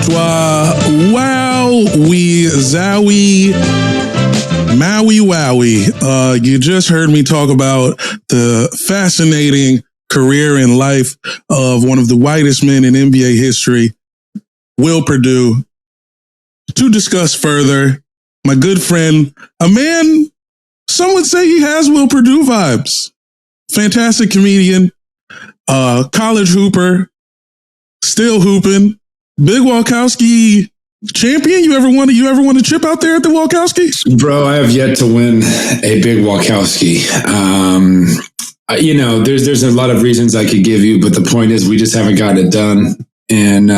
bonsoir, wowie, zowie, maui wowie. You just heard me talk about the fascinating career and life of one of the whitest men in NBA history, Will Perdue. To discuss further, my good friend, a man, some would say he has Will Perdue vibes. Fantastic comedian, college hooper, still hooping. Big Walkowski champion. You ever won a chip out there at the Walkowski? Bro, I have yet to win a big Walkowski. There's a lot of reasons I could give you, but the point is we just haven't gotten it done. And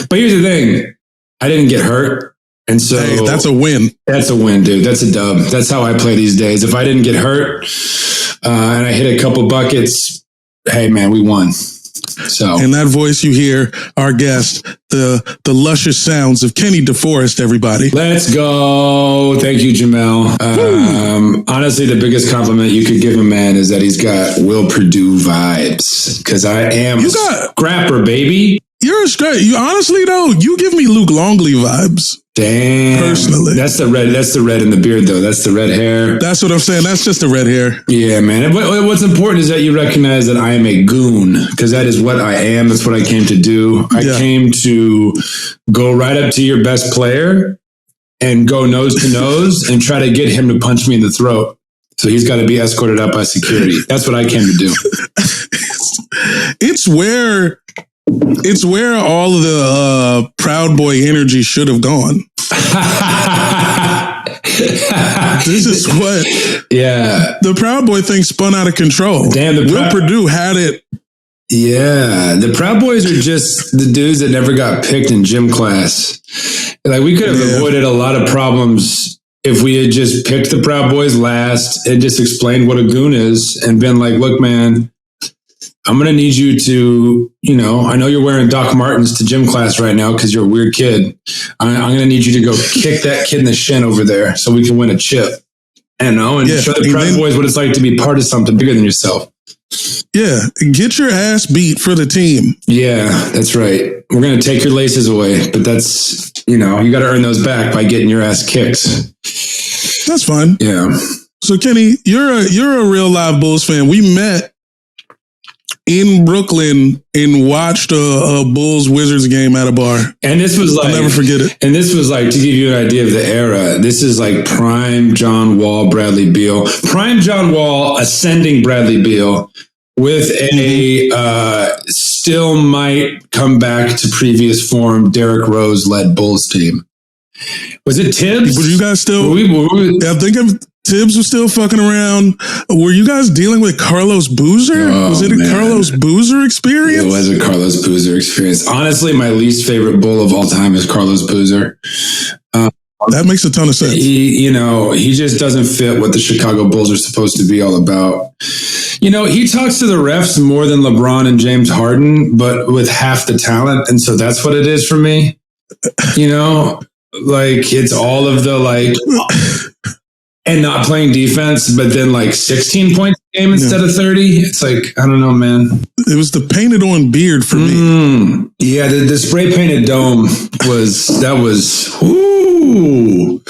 but here's the thing. I didn't get hurt. And so hey, that's a win. That's a win, dude. That's a dub. That's how I play these days. If I didn't get hurt and I hit a couple buckets, hey man, we won. So, in that voice you hear our guest, the luscious sounds of Kenny DeForest, everybody. Let's go. Thank you, Jamel. Honestly, the biggest compliment you could give a man is that he's got Will Perdue vibes. Because I am a scrapper, baby. You're a straight. You honestly though, you give me Luke Longley vibes. Damn. Personally. That's the red in the beard though. That's the red hair. That's what I'm saying. That's just the red hair. Yeah, man. What's important is that you recognize that I am a goon, because that is what I am. That's what I came to do. I came to go right up to your best player and go nose to nose and try to get him to punch me in the throat. So he's got to be escorted out by security. That's what I came to do. It's where all of the Proud Boy energy should have gone. This is what the Proud Boy thing spun out of control. Damn, Will Perdue had it. Yeah, the Proud Boys are just the dudes that never got picked in gym class. Like, we could have avoided a lot of problems if we had just picked the Proud Boys last and just explained what a goon is and been like, look, man, I'm going to need you to, I know you're wearing Doc Martens to gym class right now because you're a weird kid. I'm going to need you to go kick that kid in the shin over there so we can win a chip. And show the Proud Boys what it's like to be part of something bigger than yourself. Yeah, get your ass beat for the team. Yeah, that's right. We're going to take your laces away, but that's, you got to earn those back by getting your ass kicked. That's fine. Yeah. So Kenny, you're a real live Bulls fan. We met in Brooklyn and watched a Bulls Wizards game at a bar. And this was like, I'll never forget it. And this was like, to give you an idea of the era, this is like prime John Wall, Bradley Beal, prime John Wall, ascending Bradley Beal with a still might come back to previous form Derrick Rose led Bulls team. Was it Tibbs? Were you guys still? I think Tibbs was still fucking around. Were you guys dealing with Carlos Boozer? Was it a Carlos Boozer experience? It was a Carlos Boozer experience. Honestly, my least favorite Bull of all time is Carlos Boozer. That makes a ton of sense. He just doesn't fit what the Chicago Bulls are supposed to be all about. He talks to the refs more than LeBron and James Harden, but with half the talent. And so that's what it is for me. Like, it's all of the and not playing defense, but then 16 points a game instead of 30. It's like, I don't know, man. It was the painted on beard for me. Yeah, the spray painted dome was, ooh,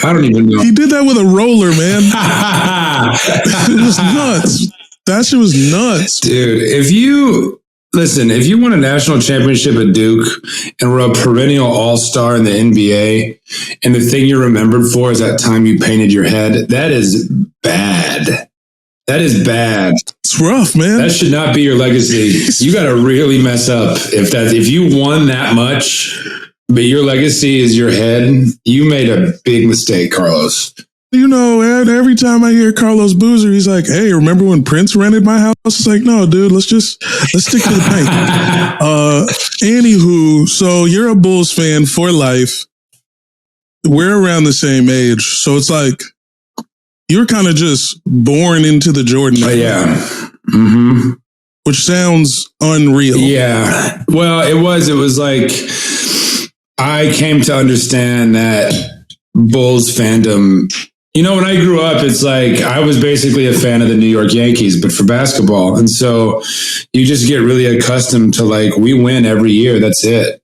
I don't even know. He did that with a roller, man. It was nuts. That shit was nuts. Dude, if you won a national championship at Duke and were a perennial all-star in the NBA, and the thing you're remembered for is that time you painted your head, that is bad. That is bad. It's rough, man. That should not be your legacy. You got to really mess up if you won that much, but your legacy is your head. You made a big mistake, Carlos. Every time I hear Carlos Boozer, he's like, hey, remember when Prince rented my house? It's like, no, dude, let's stick to the paint. Anywho, so you're a Bulls fan for life. We're around the same age. So it's like, you're kind of just born into the Jordan era. Yeah. Mm-hmm. Which sounds unreal. Yeah. Well, it was like, I came to understand that Bulls fandom, when I grew up, it's like I was basically a fan of the New York Yankees, but for basketball. And so you just get really accustomed to we win every year. That's it.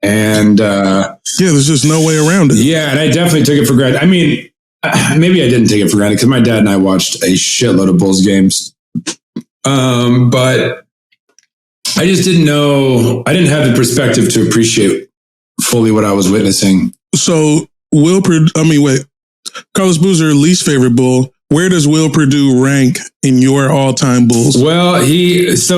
And there's just no way around it. Yeah, and I definitely took it for granted. I mean, maybe I didn't take it for granted because my dad and I watched a shitload of Bulls games. But I just didn't know, I didn't have the perspective to appreciate fully what I was witnessing. So Carlos Boozer, least favorite Bull. Where does Will Perdue rank in your all-time Bulls? Well,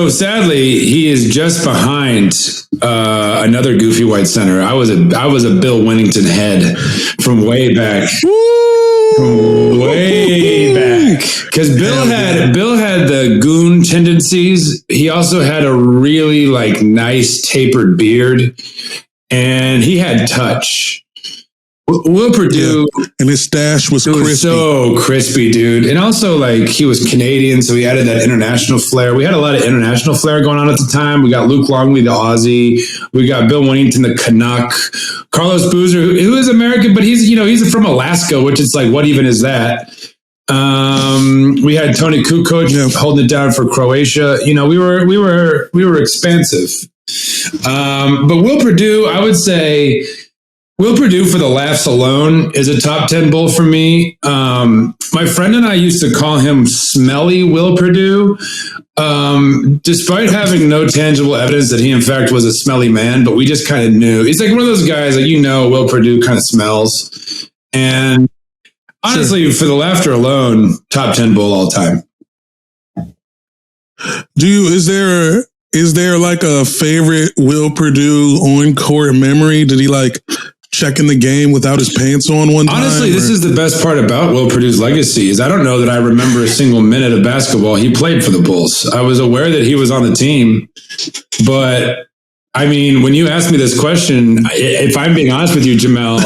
sadly, he is just behind another goofy white center. I was a Bill Winnington head from way back. From way back. Because Bill had the goon tendencies. He also had a really nice tapered beard, and he had touch. Will Perdue, and his stash was crispy. So crispy, dude. And also, he was Canadian, so he added that international flair. We had a lot of international flair going on at the time. We got Luke Longley, the Aussie. We got Bill Winnington, the Canuck. Carlos Boozer, who is American, but he's from Alaska, which is what even is that? We had Tony Kukoc holding it down for Croatia. We were expansive. But Will Perdue, I would say. Will Perdue, for the laughs alone, is a top 10 Bull for me. My friend and I used to call him Smelly Will Perdue, despite having no tangible evidence that he, in fact, was a smelly man, but we just kind of knew. He's one of those guys Will Perdue kind of smells. And honestly, for the laughter alone, top 10 Bull all time. Is there a favorite Will Perdue on-court memory? Did he checking the game without his pants on one time? Honestly, this is the best part about Will Perdue's legacy is I don't know that I remember a single minute of basketball he played for the Bulls. I was aware that he was on the team, but I mean, when you ask me this question, if I'm being honest with you, Jamel,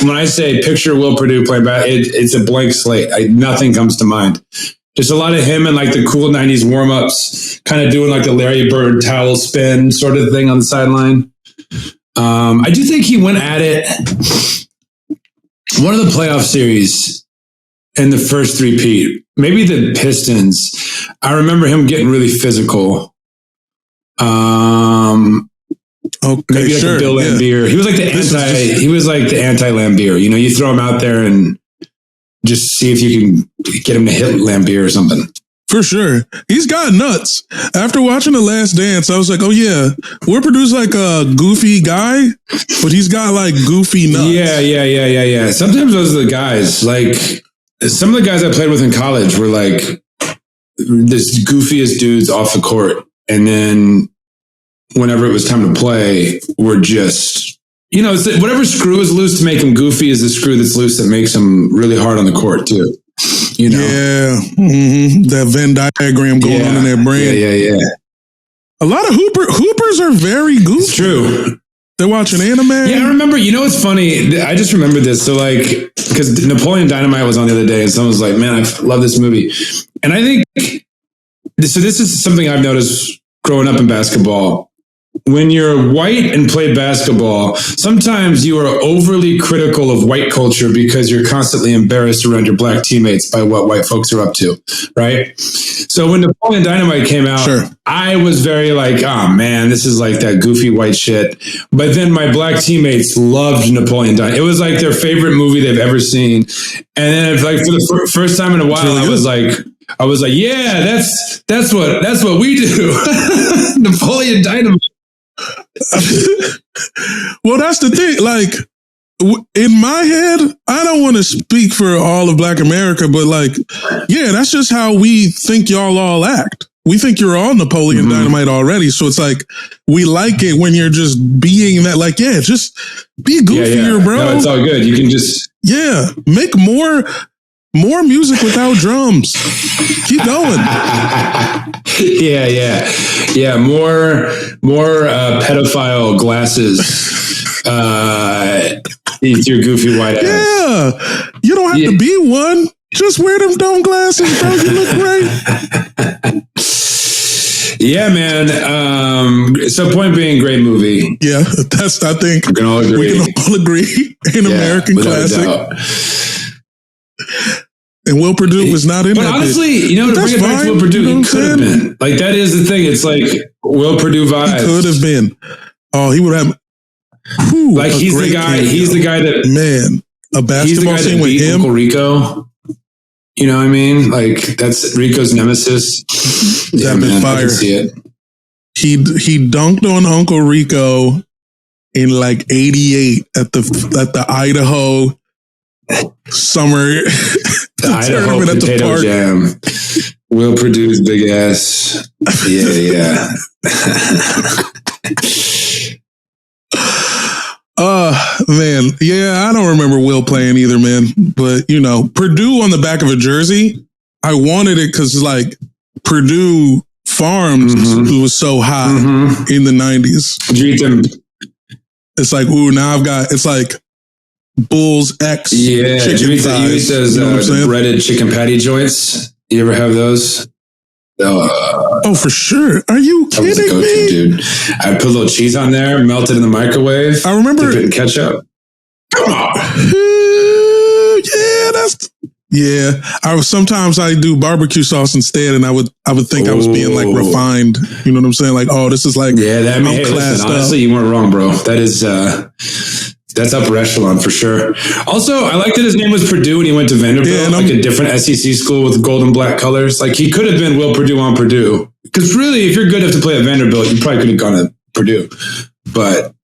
when I say picture Will Perdue playing basketball, it's a blank slate. Nothing comes to mind. Just a lot of him and the cool 90s warm-ups, kind of doing the Larry Bird towel spin sort of thing on the sideline. I do think he went at it. One of the playoff series in the first three-peat, maybe the Pistons, I remember him getting really physical. Maybe a Bill Laimbeer. He was the anti-Laimbeer. You throw him out there and just see if you can get him to hit Laimbeer or something. For sure. He's got nuts. After watching The Last Dance, I was like, oh yeah, Will Perdue's a goofy guy, but he's got goofy nuts. Yeah. Sometimes those are the guys. Some of the guys I played with in college were this goofiest dudes off the court. And then whenever it was time to play, we're just, whatever screw is loose to make him goofy is the screw that's loose that makes him really hard on the court too. Yeah. Mm-hmm. That Venn diagram going on in their brain. Yeah. A lot of hoopers are very goofy. It's true. They're watching anime. Yeah, I remember, it's funny. I just remember this. So because Napoleon Dynamite was on the other day and someone was like, man, I love this movie. And I think, this is something I've noticed growing up in basketball. When you're white and play basketball, sometimes you are overly critical of white culture because you're constantly embarrassed around your black teammates by what white folks are up to, right? So when Napoleon Dynamite came out, I was very oh man, this is that goofy white shit. But then my black teammates loved Napoleon Dynamite. It was their favorite movie they've ever seen. And then for the first time in a while, I was like, yeah, that's what we do. Napoleon Dynamite. Well, that's the thing. In my head, I don't want to speak for all of Black America, but that's just how we think y'all all act. We think you're all Napoleon Dynamite already. So it's we like it when you're just being that, just be goofier, bro. No, it's all good. You can just, make more music without drums. Keep going. Yeah. More pedophile glasses. With your goofy white ass. Yeah. You don't have to be one. Just wear them dumb glasses, bro. You look great. Yeah, man. So point being, great movie. Yeah, I think we can all agree. An American classic. And Will Perdue was not in that. But honestly, to bring it back to Will Perdue, he could have been. That is the thing. It's Will Perdue vibes. He could have been. Oh, he would have. Like he's the guy. Cameo. He's the guy that a basketball scene with him. Uncle Rico. You know what I mean? Like that's Rico's nemesis. Yeah, man, fire. I can see it. He dunked on Uncle Rico in like '88 at the Idaho summer the Idaho potato jam. Will Perdue's big ass. Yeah. Man. Yeah, I don't remember Will playing either, man. But, Purdue on the back of a jersey, I wanted it because, like, Purdue Farms was so hot in the 90s. It's like, now it's like Bulls X chicken thighs. You eat those breaded chicken patty joints? You ever have those? Oh, for sure. Are you kidding me? Dude. I put a little cheese on there, melt it in the microwave. I remember dip it in ketchup. Come on. Sometimes I do barbecue sauce instead, and I would think I was being like refined. You know what I'm saying? Like, oh, this is like honestly, you weren't wrong, bro. That is that's upper echelon for sure. Also, I like that his name was Purdue and he went to Vanderbilt, like a different SEC school with gold and black colors. Like he could have been Will Perdue on Purdue. Because really, if you're good enough to play at Vanderbilt, you probably could have gone to Purdue. But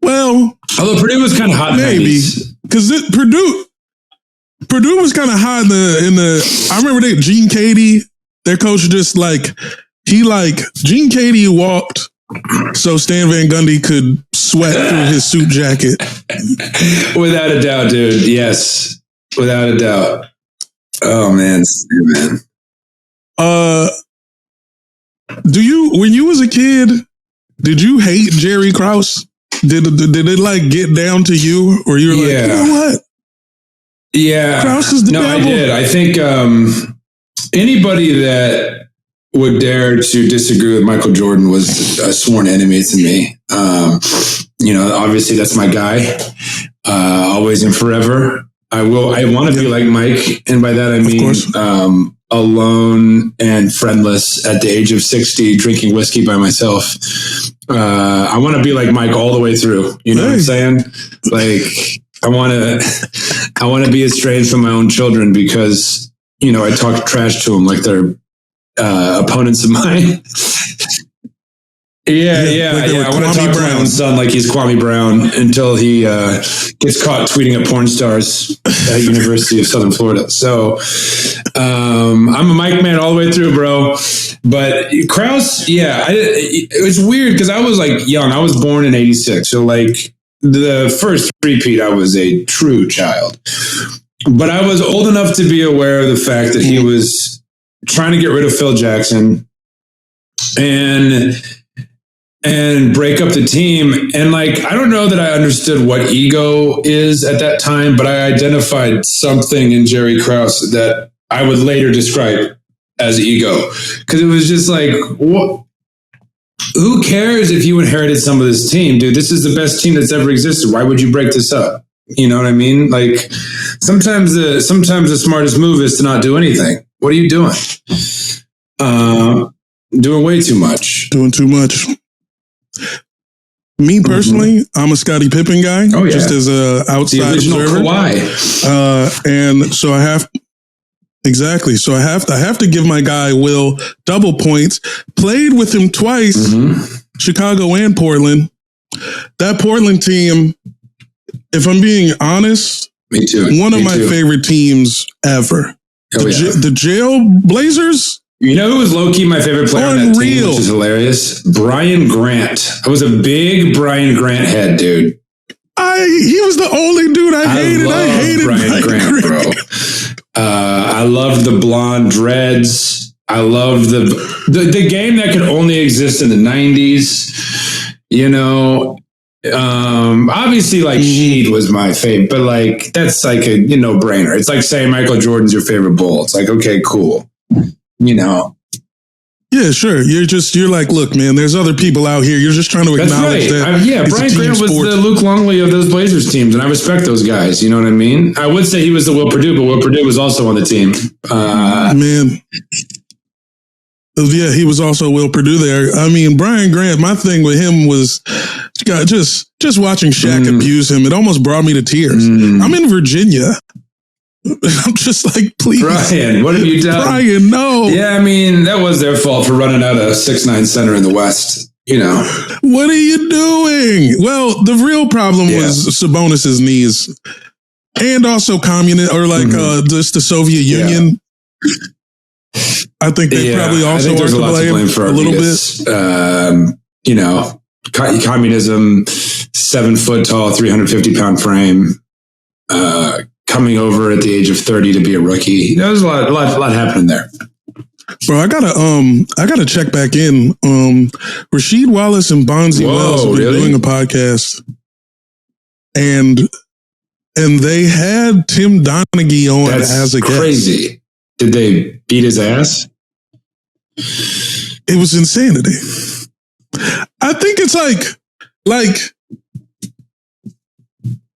although Purdue was kind of hot, maybe because Purdue was kind of hot in the. I remember Gene Cady, their coach, just Gene Cady walked so Stan Van Gundy could sweat through his suit jacket. Without a doubt, dude. Yes, without a doubt. Oh man. When you was a kid, did you hate Jerry Krause? Did it like get down to you, or you were like, you know what? Yeah, Krause is the devil. I did. I think anybody that would dare to disagree with Michael Jordan was a sworn enemy to me. Obviously that's my guy, always and forever. I want to be like Mike. And by that, I mean, alone and friendless at the age of 60, drinking whiskey by myself. I want to be like Mike all the way through. You know what I'm saying? Like, I want to be estranged from my own children because, I talk trash to them like they're opponents of mine. I want to talk to my own son like he's Kwame Brown until he gets caught tweeting at porn stars at University of Southern Florida. So I'm a Mike man all the way through, bro. But Krause, it was weird because I was like young. I was born in '86, so like the first repeat, I was a true child. But I was old enough to be aware of the fact that he was trying to get rid of Phil Jackson and break up the team. And like, I don't know that I understood what ego is at that time, but I identified something in Jerry Krause that I would later describe as ego. Cause it was just like, what? Who cares if you inherited some of this team, dude? This is the best team that's ever existed. Why would you break this up? You know what I mean? Like sometimes the smartest move is to not do anything. What are you doing? Doing way too much. Doing too much. Me personally, I'm a Scottie Pippen guy, just as a outside observer. Kawhi. And so I have So I have to give my guy Will double points. Played with him twice, Chicago and Portland. That Portland team, if I'm being honest, me too. One of my favorite teams ever. The Jail Blazers. You know who was low-key my favorite player on that team, which is hilarious? Brian Grant. I was a big Brian Grant head, dude. He was the only dude I hated. I hated Brian Grant, bro. I loved the blonde dreads. I loved the game that could only exist in the 90s. Obviously like Sheed was my favorite, but like that's like a no-brainer. It's like saying Michael Jordan's your favorite Bull. It's like, okay, cool. Yeah, sure. You're like, look, man, there's other people out here. You're just trying to acknowledge that. Brian Grant was the Luke Longley of those Blazers teams, and I respect those guys. You know what I mean? I would say he was the Will Perdue, but Will Perdue was also on the team. Man, Yeah, he was also Will Perdue there. I mean, Brian Grant, my thing with him was just watching Shaq abuse him. It almost brought me to tears. I'm in Virginia. I'm just like, please. Brian, what have you done? Brian, no. Yeah, I mean, that was their fault for running out a 6'9" center in the West. You know. What are you doing? Well, the real problem was Sabonis's knees. And also communist, or like just the Soviet Union. I think they probably also are to blame for a little bit. You know, communism, 7 foot tall, 350 pound frame, coming over at the age of 30 to be a rookie. There's a lot happening there. Bro, I gotta check back in. Rasheed Wallace and Bonzi Wells have been doing a podcast, and they had Tim Donaghy on as a guest. Crazy. Did they beat his ass? It was insanity. I think it's like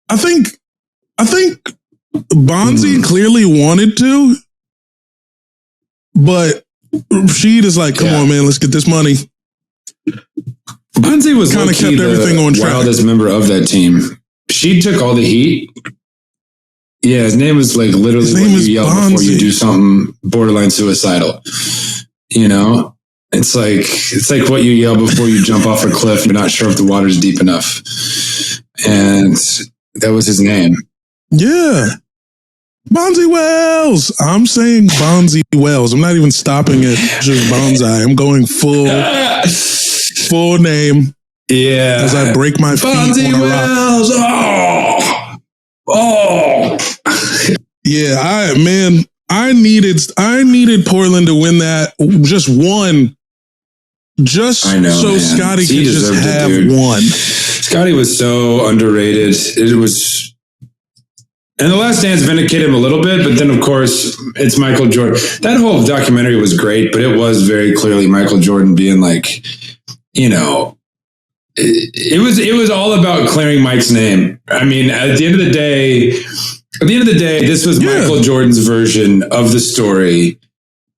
I think Bonzi clearly wanted to, but Rasheed is like, come on, man, let's get this money. Bonzi was kind of kept everything on track. Wildest member of that team. She took all the heat. Yeah, his name was like literally what you yell Bonzi before you do something borderline suicidal. You know, it's like what you yell before you jump off a cliff. You're not sure if the water's deep enough, and that was his name. Yeah, Bonzi Wells. I'm saying Bonzi Wells. I'm not even stopping at just Bonsai. I'm going full name. Yeah, as I break my feet Bonzi on a Wells. rock. Oh. Yeah, I needed Portland to win that, just one, Scotty could just have one. Scotty was so underrated. It was, and The Last Dance vindicated him a little bit, but then of course it's Michael Jordan. That whole documentary was great, but it was very clearly Michael Jordan being like, you know, it was all about clearing Mike's name. I mean, at the end of the day, this was Michael Jordan's version of the story.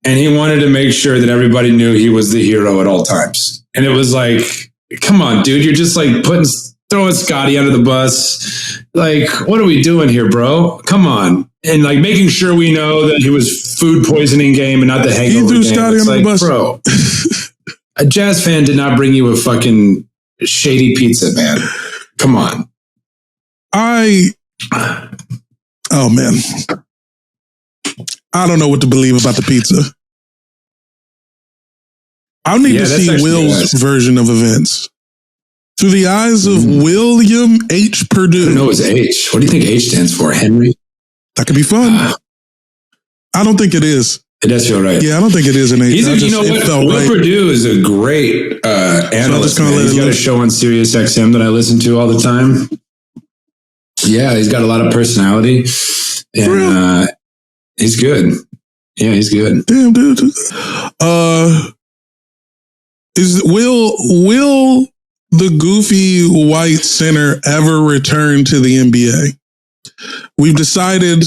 And he wanted to make sure that everybody knew he was the hero at all times. And it was like, come on, dude, you're just like throwing Scotty under the bus. Like, what are we doing here, bro? Come on. And like making sure we know that he was food poisoning game and not the hangover game. Scotty under the bus. Bro, a Jazz fan did not bring you a fucking shady pizza, man. Come on. Oh man, I don't know what to believe about the pizza. I'll need to see Will's version of events through the eyes of William H. Perdue. I don't know his H. What do you think H stands for? Henry? That could be fun. I don't think it is. It does feel right. Yeah, I don't think it is an H. You know what? Will Perdue is a great analyst. He's got a show on Sirius XM that I listen to all the time. Yeah, he's got a lot of personality, and he's good. Yeah, he's good. Damn, dude. Will the goofy white center ever return to the NBA? We've decided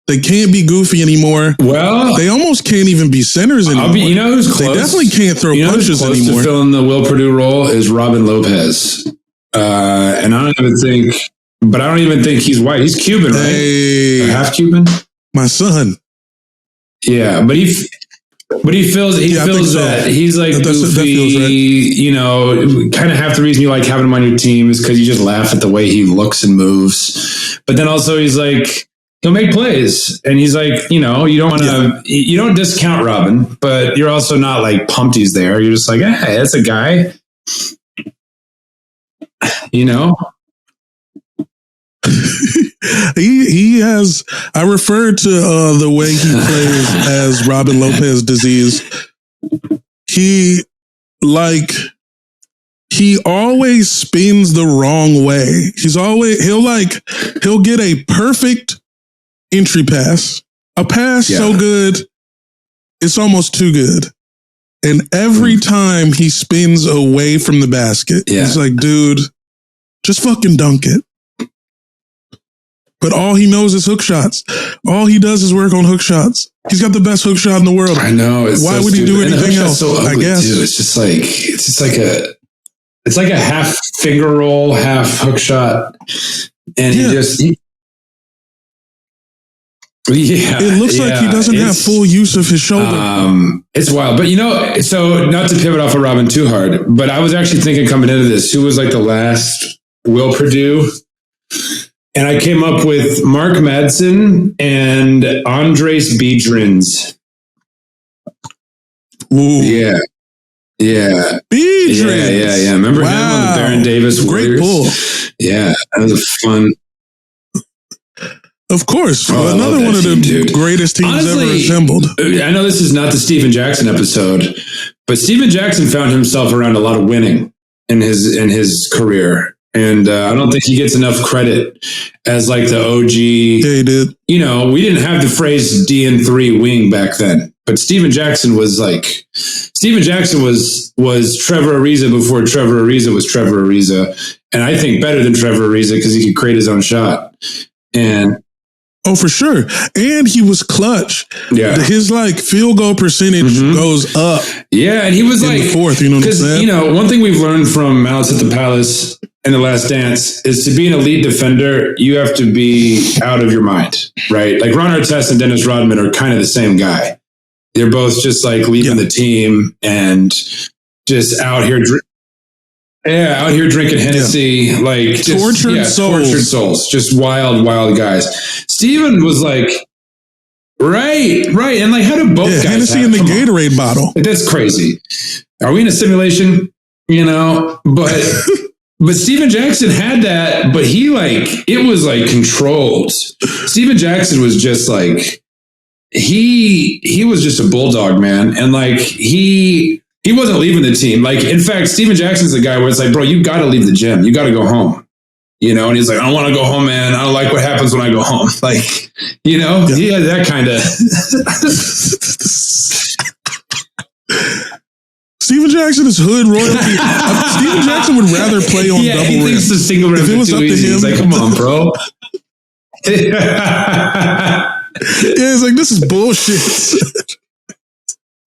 they can't be goofy anymore. Well, they almost can't even be centers anymore. You know who's close? They definitely can't throw punches who's close anymore. To fill in the Will Perdue role is Robin Lopez, and I don't even think he's white. He's Cuban, right? Hey, half Cuban. My son. Yeah, but he feels that he's like goofy. Right. You know, kind of half the reason you like having him on your team is because you just laugh at the way he looks and moves. But then also he's like, he'll make plays, and he's like, you know, you don't want to, you don't discount Robin, but you're also not like pumped he's there. You're just like, hey, that's a guy. You know. he has. I referred to the way he plays as Robin Lopez disease. He always spins the wrong way. He'll get a perfect entry pass, a pass so good it's almost too good, and every time he spins away from the basket, it's like, dude, just fucking dunk it. but all he knows is hook shots. All he does is work on hook shots. He's got the best hook shot in the world. I know. Why would he do anything else? So ugly, I guess too. It's like a half finger roll, half hook shot, and it looks like he doesn't have full use of his shoulder. It's wild. But, so not to pivot off of Robin too hard, but I was actually thinking coming into this, who was like the last Will Perdue? And I came up with Mark Madsen and Andres Biedrins. Ooh. Yeah. Biedrins. Yeah. Remember him on the Baron Davis Warriors? Great pull. Yeah, that was a fun... Of course. Another one of the greatest teams ever assembled. I know this is not the Steven Jackson episode, but Steven Jackson found himself around a lot of winning in his career. And I don't think he gets enough credit as like the OG. Yeah, he did. We didn't have the phrase DN3 wing back then, but Steven Jackson was Trevor Ariza before Trevor Ariza was Trevor Ariza. And I think better than Trevor Ariza because he could create his own shot. And oh, for sure. And he was clutch. Yeah. His field goal percentage goes up. Yeah. And he was in the fourth, you know what I'm saying? One thing we've learned from Malice at the Palace and The Last Dance is to be an elite defender, you have to be out of your mind, right? Like Ron Artest and Dennis Rodman are kind of the same guy. They're both just like leaving the team and just out here drinking Hennessy, tortured souls, just wild guys. Steven was like, right, and like, how do both guys Hennessy in the Gatorade bottle? Like, that's crazy. Are we in a simulation? But Steven Jackson had that, but it was like controlled. Steven Jackson was just like he was just a bulldog, man, and like he wasn't leaving the team. Like, in fact, Steven Jackson's the guy where it's like, bro, you got to leave the gym. You got to go home. And he's like, I don't want to go home, man. I don't like what happens when I go home. Like, he had that kind of. Steven Jackson is hood royalty. Steven Jackson would rather play on double rim. He thinks the single rim is too easy. He's like, come on, bro. It's like, this is bullshit.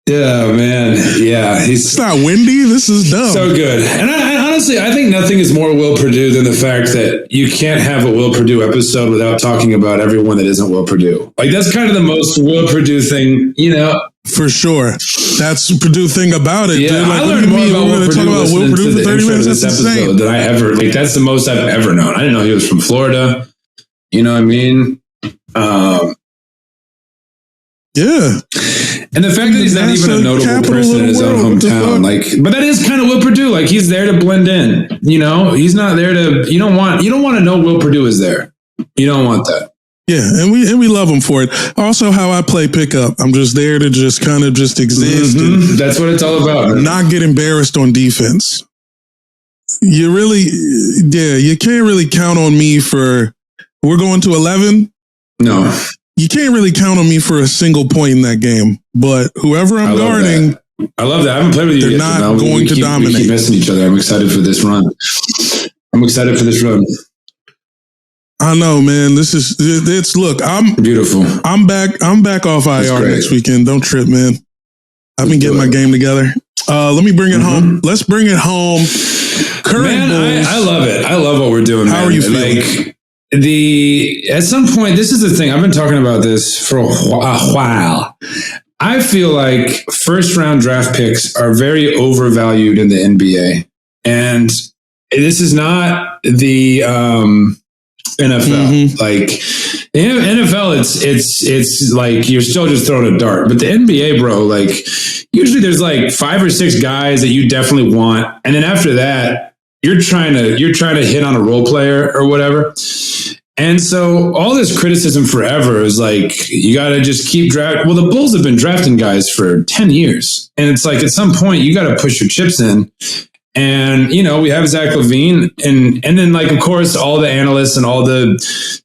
Yeah, man. Yeah. It's not windy. This is dumb. So good. And I honestly, I think nothing is more Will Perdue than the fact that you can't have a Will Perdue episode without talking about everyone that isn't Will Perdue. Like, that's kind of the most Will Perdue thing, For sure. That's the Perdue thing about it. Yeah, dude. Like, I learned more about Will Perdue for 30 minutes. This episode than I ever, that's the most I've ever known. I didn't know he was from Florida. You know what I mean? Yeah. And the fact that he's not even a notable person in his own hometown, but that is kind of Will Perdue. Like, he's there to blend in, he's not there to, you don't want to know Will Perdue is there. You don't want that. Yeah. And we love him for it. Also, how I play pickup. I'm just there to just kind of just exist. Mm-hmm. That's what it's all about. Man. Not get embarrassed on defense. You can't really count on me we're going to 11. No. You can't really count on me for a single point in that game, but whoever I'm guarding, I love that. I haven't played with you yet. They're not going to dominate. We keep missing each other. I'm excited for this run. I know, man. Look, I'm beautiful. I'm back off IR next weekend. Don't trip, man. I've been getting my game together. Let me bring it home. Let's bring it home. Man, I love it. I love what we're doing. How are you feeling? At some point, this is the thing. I've been talking about this for a while. I feel like first round draft picks are very overvalued in the NBA. And this is not the NFL. Like, the NFL, it's like you're still just throwing a dart. But the NBA, bro, like, usually there's like 5 or 6 guys that you definitely want. And then after that, you're trying to hit on a role player or whatever. And so all this criticism forever is like, you got to just keep drafting. Well, the Bulls have been drafting guys for 10 years. And it's like, at some point, you got to push your chips in. And, we have Zach LaVine. And then, like, of course, all the analysts and all the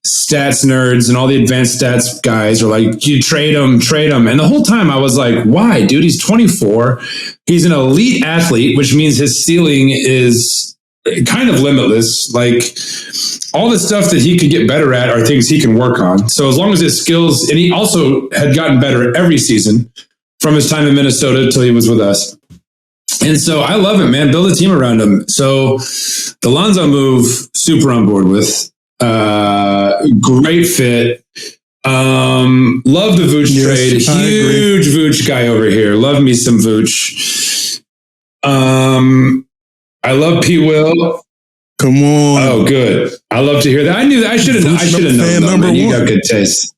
stats nerds and all the advanced stats guys are like, you trade him. And the whole time I was like, why, dude? He's 24. He's an elite athlete, which means his ceiling is kind of limitless. Like all the stuff that he could get better at are things he can work on. So as long as his skills, and he also had gotten better every season from his time in Minnesota till he was with us. And so I love it, man. Build a team around him. So the Lonzo move, super on board with. Great fit. Love the Vooch trade. Huge Vooch guy over here. Love me some Vooch. I love P. Will. Come on. Oh, good. I love to hear that. I knew that. I should have known. Number one. You got good taste.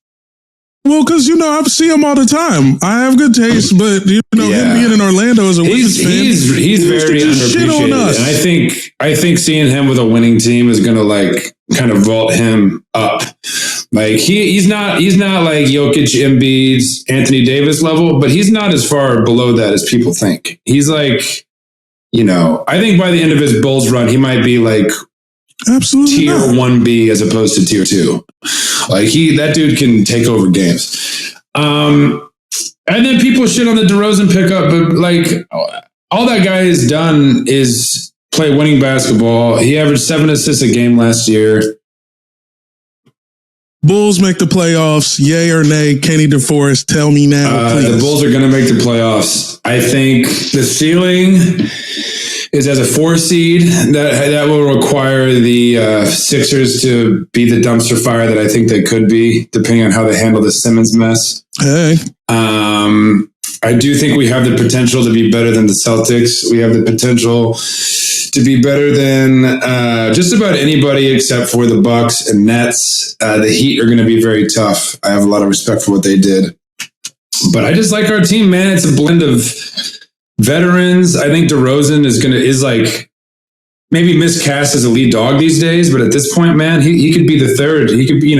Well, because, I see him all the time. I have good taste, but, him being in Orlando as a Wizards fan. He's very underappreciated. And I think seeing him with a winning team is going to, kind of vault him up. Like, he's not like Jokic, Embiid's, Anthony Davis level, but he's not as far below that as people think. He's like, I think by the end of his Bulls run, he might be like, absolutely tier 1B as opposed to tier 2. Like that dude can take over games. And then people shit on the DeRozan pickup, but all that guy has done is play winning basketball. He averaged 7 assists a game last year. Bulls make the playoffs, yay or nay? Kenny DeForest, tell me now, please. The Bulls are going to make the playoffs. I think the ceiling is as a 4 seed. That will require the Sixers to be the dumpster fire that I think they could be, depending on how they handle the Simmons mess. Hey. I do think we have the potential to be better than the Celtics. We have the potential to be better than just about anybody except for the Bucks and Nets. The Heat are going to be very tough. I have a lot of respect for what they did. But I just like our team, man. It's a blend of veterans. I think DeRozan is like maybe miscast as a lead dog these days, but at this point, man, he could be the third. He could be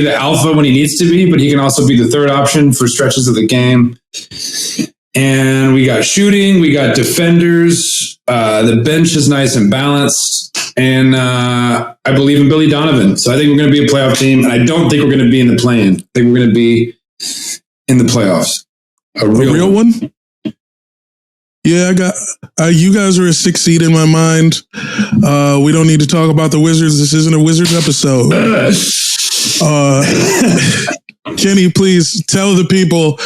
the alpha when he needs to be, but he can also be the third option for stretches of the game. And we got shooting, we got defenders. The bench is nice and balanced, and I believe in Billy Donovan. So I think we're going to be a playoff team, and I don't think we're going to be in the play-in. I think we're going to be in the playoffs. A real one? Yeah, I got you guys are a 6 seed in my mind. We don't need to talk about the Wizards. This isn't a Wizards episode. Kenny, please tell the people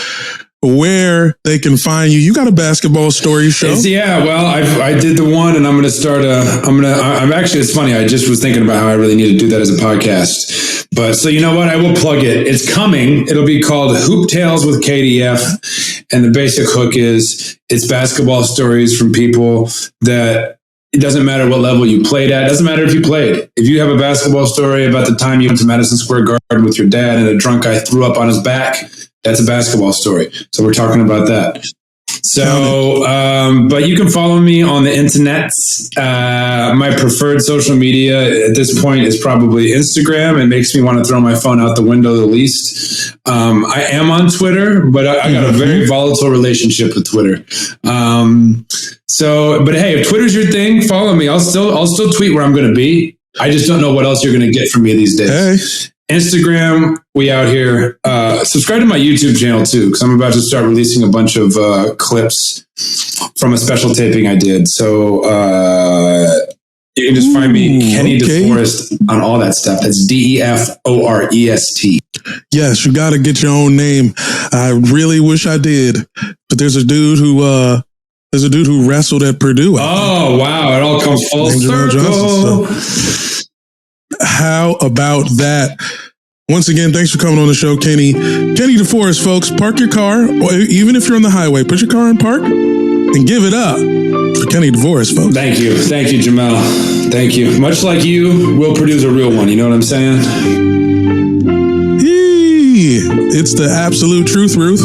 where they can find you. You got a basketball story show. Well, I did the one, and I'm going to start it's funny. I just was thinking about how I really need to do that as a podcast. But so you know what? I will plug it. It's coming. It'll be called Hoop Tales with KDF. And the basic hook is it's basketball stories from people that it doesn't matter what level you played at. It doesn't matter if you played. If you have a basketball story about the time you went to Madison Square Garden with your dad and a drunk guy threw up on his back, that's a basketball story. So we're talking about that. So, but you can follow me on the internet. My preferred social media at this point is probably Instagram. It makes me want to throw my phone out the window the least. I am on Twitter, but I got a very volatile relationship with Twitter. But hey, if Twitter's your thing, follow me. I'll still tweet where I'm going to be. I just don't know what else you're going to get from me these days. Hey. Instagram, we out here. Subscribe to my YouTube channel too, because I'm about to start releasing a bunch of clips from a special taping I did. So you can just find me, Kenny DeForest, on all that stuff. That's DEFOREST. Yes, you got to get your own name. I really wish I did, but there's a dude who wrestled at Purdue. Oh wow! It all comes full circle. How about that? Once again, thanks for coming on the show, Kenny. Kenny DeForest, folks. Park your car, or even if you're on the highway, put your car in park and give it up for Kenny DeForest, folks. Thank you, Jamel. Thank you. Much like you, Will Perdue's a real one. You know what I'm saying? It's the absolute truth, Ruth.